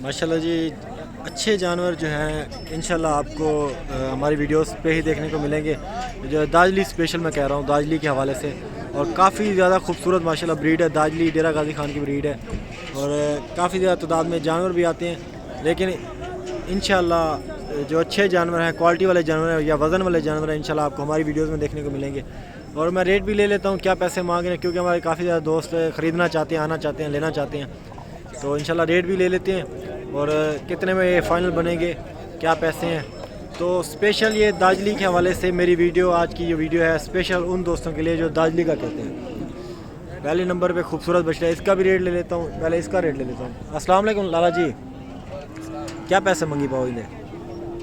माशाल्लाह जी, अच्छे जानवर जो हैं इंशाल्लाह आपको हमारी वीडियोस पे ही देखने को मिलेंगे। जो दाजली स्पेशल मैं कह रहा हूँ, दाजली के हवाले से, और काफ़ी ज़्यादा खूबसूरत माशाल्लाह ब्रीड है। दाजली डेरा गाजी खान की ब्रीड है और काफ़ी ज़्यादा तादाद में जानवर भी आते हैं। लेकिन इंशाल्लाह जो अच्छे जानवर हैं, क्वालिटी वाले जानवर हैं या वज़न वाले जानवर हैं, इंशाल्लाह आपको हमारी वीडियोज़ में देखने को मिलेंगे। और मैं रेट भी ले लेता हूँ क्या पैसे मांग रहे हैं, क्योंकि हमारे काफ़ी ज़्यादा दोस्त ख़रीदना चाहते हैं, आना चाहते हैं, लेना चाहते हैं, तो इंशाल्लाह रेट भी ले लेते हैं और कितने में ये फ़ाइनल बनेंगे, क्या पैसे हैं। तो स्पेशल ये दाजली के हवाले से मेरी वीडियो, आज की जो वीडियो है स्पेशल उन दोस्तों के लिए जो दाजली का कहते हैं। पहले नंबर पे खूबसूरत बछड़ा है, इसका भी रेट ले लेता हूँ, पहले इसका रेट ले लेता हूँ। अस्सलाम वालेकुम लाला जी, क्या पैसे मंगी पाओ इन्हें?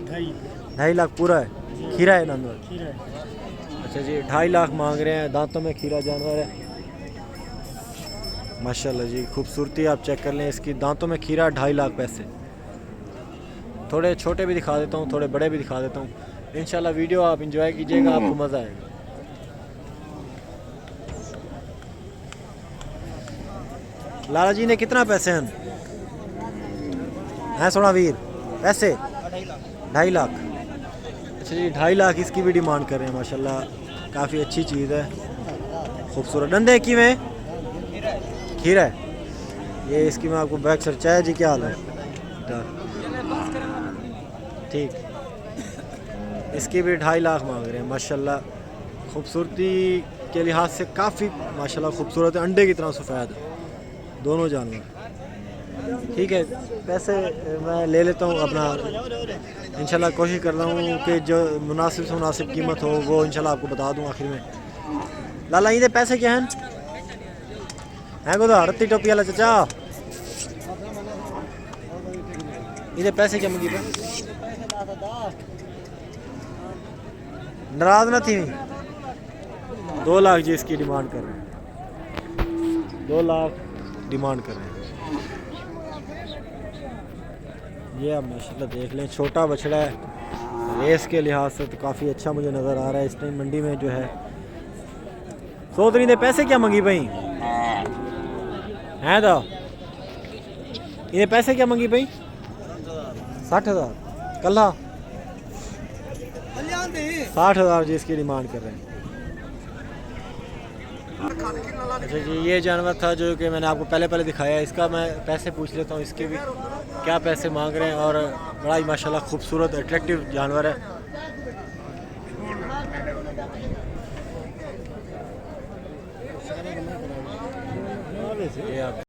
2.5 लाख पूरा है? खीरा है जानवर? अच्छा जी, 2.5 लाख मांग रहे हैं। दांतों में खीरा जानवर है माशाल्लाह जी, खूबसूरती आप चेक कर लें इसकी। दांतों में खीरा, 2.5 लाख पैसे। थोड़े छोटे भी दिखा देता हूँ, थोड़े बड़े भी दिखा देता हूँ। इंशाल्लाह वीडियो आप इंजॉय कीजिएगा, आपको मज़ा आएगा। लाला जी ने कितना पैसे हैं सोना वीर? पैसे 2.5 लाख। अच्छा जी, 2.5 लाख इसकी भी डिमांड कर रहे हैं माशाल्लाह, काफ़ी अच्छी चीज़ है, खूबसूरत। डंडे की में खीरा है ये, इसकी मैं आपको बैक सर। चाय जी क्या हाल है? ठीक, इसकी भी 2.5 लाख मांग रहे हैं माशाल्लाह। खूबसूरती के लिहाज से काफ़ी माशाल्लाह खूबसूरत है, अंडे की तरह सफ़ेद दोनों जानवर। ठीक है, पैसे मैं ले लेता हूँ अपना। इंशाल्लाह कोशिश कर रहा हूँ कि जो मुनासिब से मुनासिब कीमत हो वो इंशाल्लाह आपको बता दूँ आखिर में। लाला ये पैसे क्या हैं? हैं गोदा रत्ती टोपी वाला चाचा, ये पैसे क्या मंगी पे? नाराज ना थी। 2 लाख जी इसकी डिमांड कर रहे हैं, 2 लाख डिमांड कर रहे हैं। ये आप माशाल्लाह देख लें, छोटा बछड़ा है, रेस के लिहाज से तो काफ़ी अच्छा मुझे नज़र आ रहा है। इस टाइम मंडी में जो है सोच दे पैसे क्या मंगी भाई हैं? तो ये पैसे क्या मंगी भाई? 60,000 कल्ला, 60,000 जी इसकी डिमांड कर रहे हैं। अच्छा जी, ये जानवर था जो कि मैंने आपको पहले दिखाया है, इसका मैं पैसे पूछ लेता हूँ, इसके भी क्या पैसे मांग रहे हैं। और बड़ा ही माशाल्लाह खूबसूरत अट्रैक्टिव जानवर है। ये आप